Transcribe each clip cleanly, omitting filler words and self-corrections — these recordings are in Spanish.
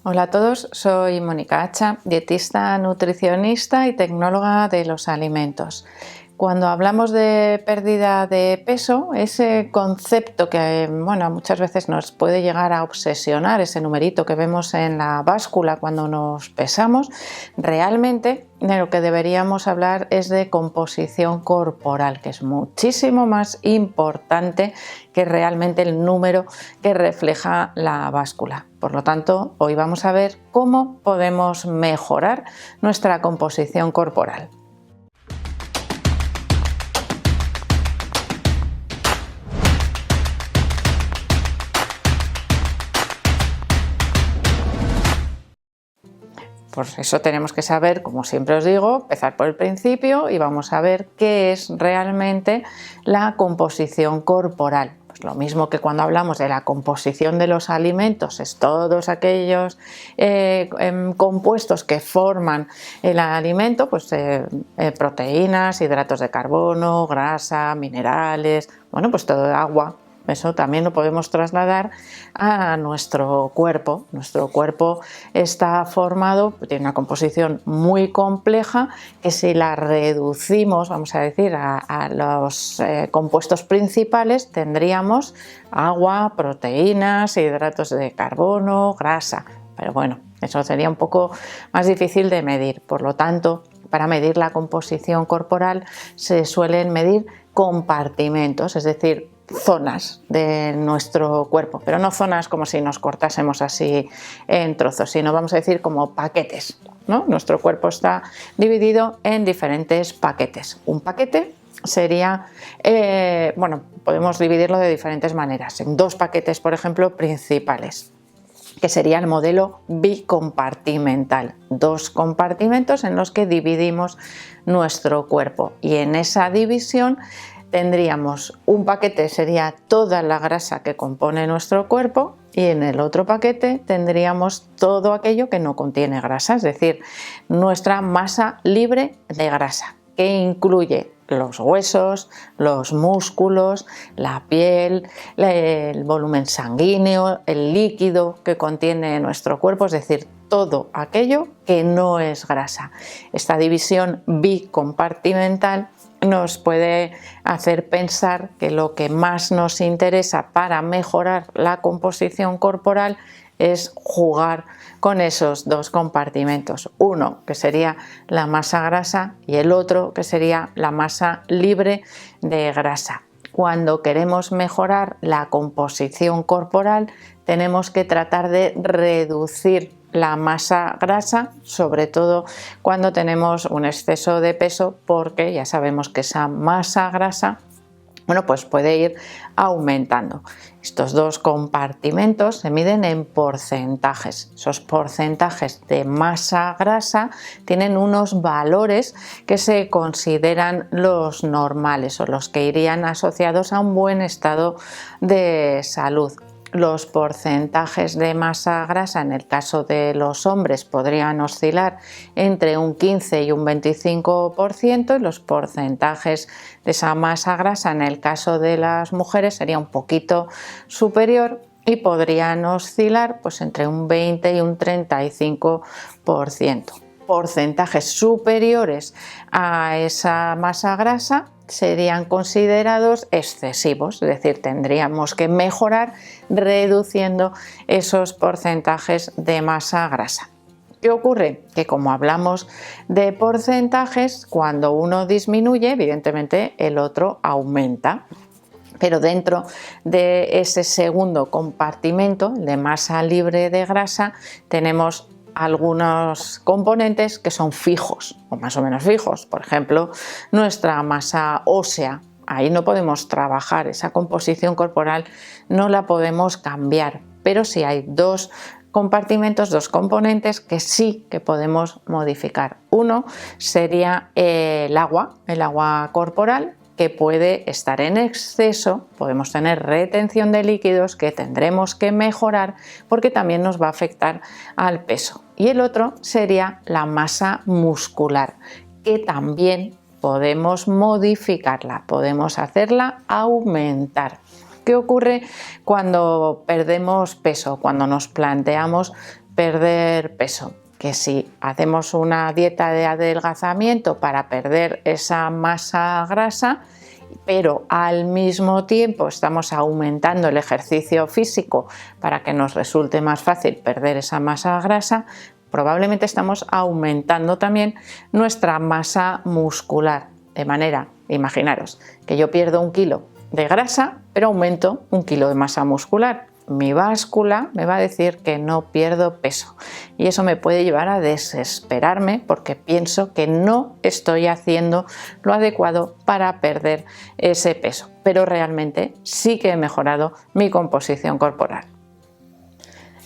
Hola a todos, soy Mónica Hacha, dietista, nutricionista y tecnóloga de los alimentos. Cuando hablamos de pérdida de peso, ese concepto que muchas veces nos puede llegar a obsesionar, ese numerito que vemos en la báscula cuando nos pesamos, realmente de lo que deberíamos hablar es de composición corporal, que es muchísimo más importante que realmente el número que refleja la báscula. Por lo tanto, hoy vamos a ver cómo podemos mejorar nuestra composición corporal. Por eso tenemos que saber, como siempre os digo, empezar por el principio y vamos a ver qué es realmente la composición corporal. Pues lo mismo que cuando hablamos de la composición de los alimentos, es todos aquellos compuestos que forman el alimento, pues proteínas, hidratos de carbono, grasa, minerales, pues todo agua. Eso también lo podemos trasladar a nuestro cuerpo. Nuestro cuerpo está formado, tiene una composición muy compleja que si la reducimos, vamos a decir, a los compuestos principales, tendríamos agua, proteínas, hidratos de carbono, grasa. Pero bueno, eso sería un poco más difícil de medir. Por lo tanto, para medir la composición corporal se suelen medir compartimentos, es decir, zonas de nuestro cuerpo, pero no zonas como si nos cortásemos así en trozos, sino vamos a decir como paquetes, ¿no? Nuestro cuerpo está dividido en diferentes paquetes. Un paquete sería, podemos dividirlo de diferentes maneras, en dos paquetes, por ejemplo, principales, que sería el modelo bicompartimental, dos compartimentos en los que dividimos nuestro cuerpo, y en esa división tendríamos un paquete, sería toda la grasa que compone nuestro cuerpo, y en el otro paquete tendríamos todo aquello que no contiene grasa, es decir, nuestra masa libre de grasa, que incluye los huesos, los músculos, la piel, el volumen sanguíneo, el líquido que contiene nuestro cuerpo, es decir, todo aquello que no es grasa. Esta división bicompartimental nos puede hacer pensar que lo que más nos interesa para mejorar la composición corporal es jugar con esos dos compartimentos, uno que sería la masa grasa y el otro que sería la masa libre de grasa. Cuando queremos mejorar la composición corporal, tenemos que tratar de reducir la masa grasa, sobre todo cuando tenemos un exceso de peso, porque ya sabemos que esa masa grasa pues puede ir aumentando. Estos dos compartimentos se miden en porcentajes. Esos porcentajes de masa grasa tienen unos valores que se consideran los normales o los que irían asociados a un buen estado de salud. Los porcentajes de masa grasa en el caso de los hombres podrían oscilar entre un 15 y un 25%, y los porcentajes de esa masa grasa en el caso de las mujeres sería un poquito superior y podrían oscilar pues entre un 20 y un 35%. Porcentajes superiores a esa masa grasa serían considerados excesivos, es decir, tendríamos que mejorar reduciendo esos porcentajes de masa grasa. ¿Qué ocurre? Que como hablamos de porcentajes, cuando uno disminuye, evidentemente el otro aumenta. Pero dentro de ese segundo compartimento de masa libre de grasa tenemos algunos componentes que son fijos o más o menos fijos, por ejemplo nuestra masa ósea. Ahí no podemos trabajar, esa composición corporal no la podemos cambiar, pero sí hay dos compartimentos, dos componentes que sí que podemos modificar. Uno sería el agua corporal, que puede estar en exceso, podemos tener retención de líquidos que tendremos que mejorar porque también nos va a afectar al peso. Y el otro sería la masa muscular, que también podemos modificarla, podemos hacerla aumentar. ¿Qué ocurre cuando perdemos peso, cuando nos planteamos perder peso? Que si hacemos una dieta de adelgazamiento para perder esa masa grasa, pero al mismo tiempo estamos aumentando el ejercicio físico para que nos resulte más fácil perder esa masa grasa, probablemente estamos aumentando también nuestra masa muscular. De manera, imaginaros que yo pierdo 1 kilo de grasa, pero aumento 1 kilo de masa muscular. Mi báscula me va a decir que no pierdo peso y eso me puede llevar a desesperarme porque pienso que no estoy haciendo lo adecuado para perder ese peso, pero realmente sí que he mejorado mi composición corporal.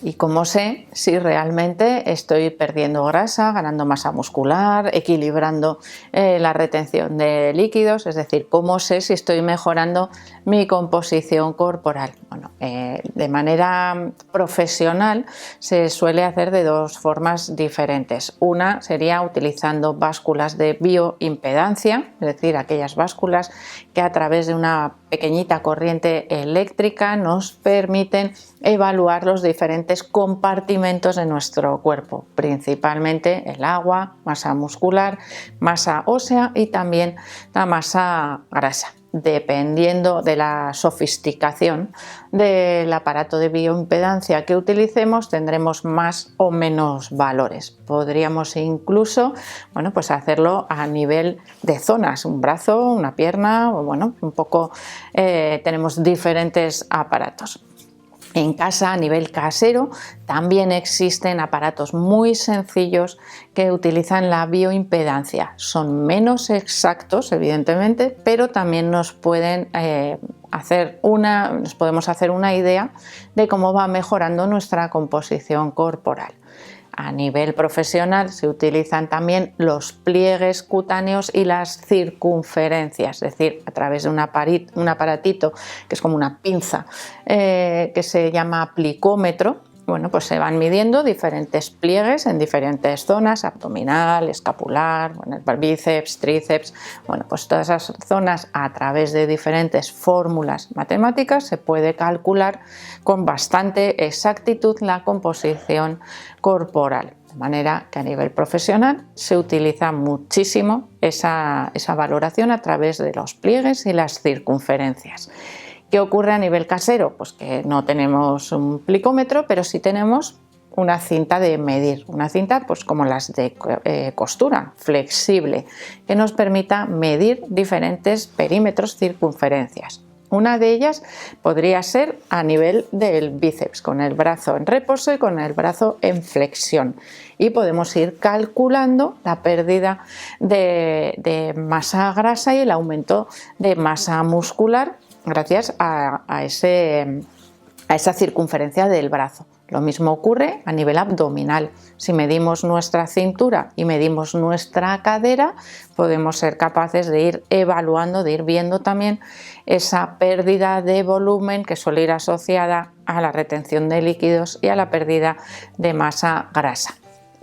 ¿Y cómo sé si realmente estoy perdiendo grasa, ganando masa muscular, equilibrando la retención de líquidos? Es decir, ¿cómo sé si estoy mejorando mi composición corporal? Bueno, de manera profesional se suele hacer de 2 formas diferentes. Una sería utilizando básculas de bioimpedancia, es decir, aquellas básculas que a través de una pequeñita corriente eléctrica nos permiten evaluar los diferentes compartimentos de nuestro cuerpo, principalmente el agua, masa muscular, masa ósea y también la masa grasa. Dependiendo de la sofisticación del aparato de bioimpedancia que utilicemos, tendremos más o menos valores. Podríamos incluso, pues hacerlo a nivel de zonas, un brazo, una pierna, o un poco tenemos diferentes aparatos. En casa, a nivel casero, también existen aparatos muy sencillos que utilizan la bioimpedancia. Son menos exactos, evidentemente, pero también nos podemos hacer una idea de cómo va mejorando nuestra composición corporal. A nivel profesional se utilizan también los pliegues cutáneos y las circunferencias, es decir, a través de un aparatito que es como una pinza que se llama plicómetro. Pues se van midiendo diferentes pliegues en diferentes zonas, abdominal, escapular, el bíceps, tríceps, pues todas esas zonas a través de diferentes fórmulas matemáticas se puede calcular con bastante exactitud la composición corporal. De manera que a nivel profesional se utiliza muchísimo esa valoración a través de los pliegues y las circunferencias. ¿Qué ocurre a nivel casero? Pues que no tenemos un plicómetro, pero sí tenemos una cinta de medir, una cinta pues como las de costura, flexible, que nos permita medir diferentes perímetros, circunferencias. Una de ellas podría ser a nivel del bíceps, con el brazo en reposo y con el brazo en flexión. Y podemos ir calculando la pérdida de masa grasa y el aumento de masa muscular gracias a esa circunferencia del brazo. Lo mismo ocurre a nivel abdominal. Si medimos nuestra cintura y medimos nuestra cadera, podemos ser capaces de ir evaluando, de ir viendo también esa pérdida de volumen que suele ir asociada a la retención de líquidos y a la pérdida de masa grasa.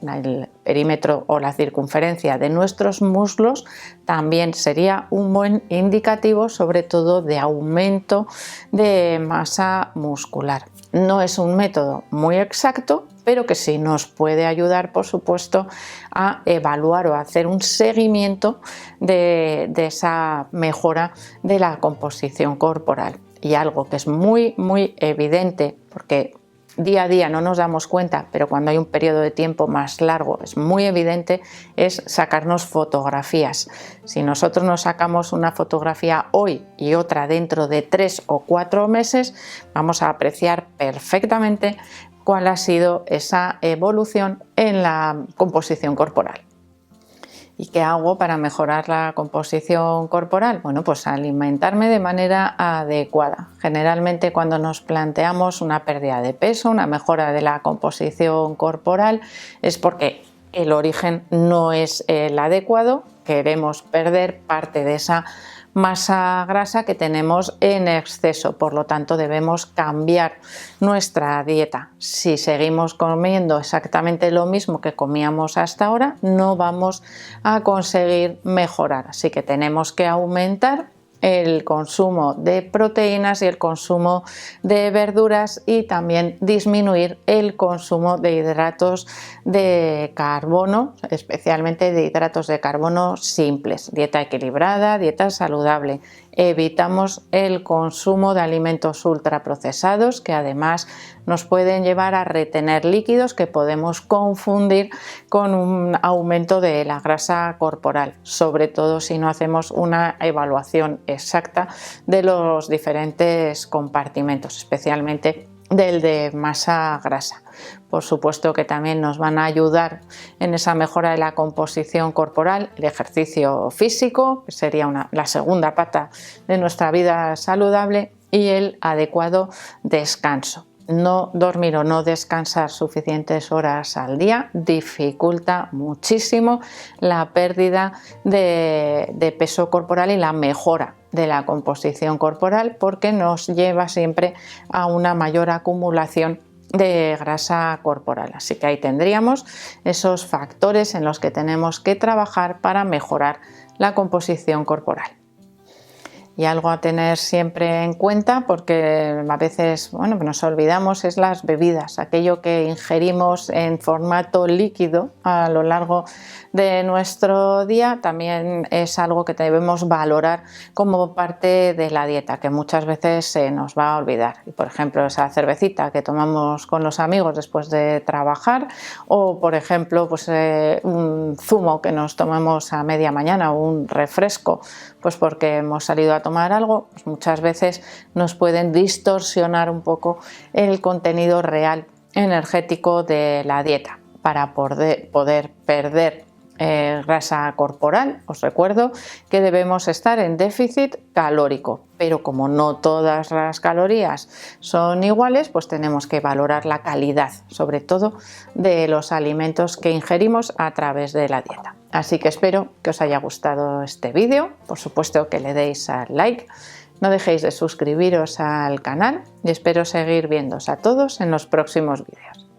El perímetro o la circunferencia de nuestros muslos también sería un buen indicativo, sobre todo de aumento de masa muscular. No es un método muy exacto, pero que sí nos puede ayudar, por supuesto, a evaluar o a hacer un seguimiento de esa mejora de la composición corporal. Y algo que es muy, muy evidente, porque día a día no nos damos cuenta, pero cuando hay un periodo de tiempo más largo es muy evidente, es sacarnos fotografías. Si nosotros nos sacamos una fotografía hoy y otra dentro de 3 o 4 meses, vamos a apreciar perfectamente cuál ha sido esa evolución en la composición corporal. ¿Y qué hago para mejorar la composición corporal? Pues alimentarme de manera adecuada. Generalmente cuando nos planteamos una pérdida de peso, una mejora de la composición corporal, es porque el origen no es el adecuado. Queremos perder parte de esa masa grasa que tenemos en exceso, por lo tanto debemos cambiar nuestra dieta. Si seguimos comiendo exactamente lo mismo que comíamos hasta ahora, no vamos a conseguir mejorar, así que tenemos que aumentar el consumo de proteínas y el consumo de verduras, y también disminuir el consumo de hidratos de carbono, especialmente de hidratos de carbono simples. Dieta equilibrada, dieta saludable. Evitamos el consumo de alimentos ultraprocesados, que además nos pueden llevar a retener líquidos que podemos confundir con un aumento de la grasa corporal, sobre todo si no hacemos una evaluación exacta de los diferentes compartimentos, especialmente del de masa grasa. Por supuesto que también nos van a ayudar en esa mejora de la composición corporal el ejercicio físico, que sería la segunda pata de nuestra vida saludable, y el adecuado descanso. No dormir o no descansar suficientes horas al día dificulta muchísimo la pérdida de peso corporal y la mejora de la composición corporal, porque nos lleva siempre a una mayor acumulación de grasa corporal. Así que ahí tendríamos esos factores en los que tenemos que trabajar para mejorar la composición corporal. Y algo a tener siempre en cuenta, porque a veces nos olvidamos, es las bebidas, aquello que ingerimos en formato líquido a lo largo de nuestro día también es algo que debemos valorar como parte de la dieta, que muchas veces se nos va a olvidar. Y por ejemplo, esa cervecita que tomamos con los amigos después de trabajar, o por ejemplo un zumo que nos tomamos a media mañana, o un refresco, pues porque hemos salido a tomar algo, pues muchas veces nos pueden distorsionar un poco el contenido real energético de la dieta. Para poder perder grasa corporal, os recuerdo que debemos estar en déficit calórico, pero como no todas las calorías son iguales, pues tenemos que valorar la calidad, sobre todo de los alimentos que ingerimos a través de la dieta. Así que espero que os haya gustado este vídeo, por supuesto que le deis al like, no dejéis de suscribiros al canal y espero seguir viéndoos a todos en los próximos vídeos.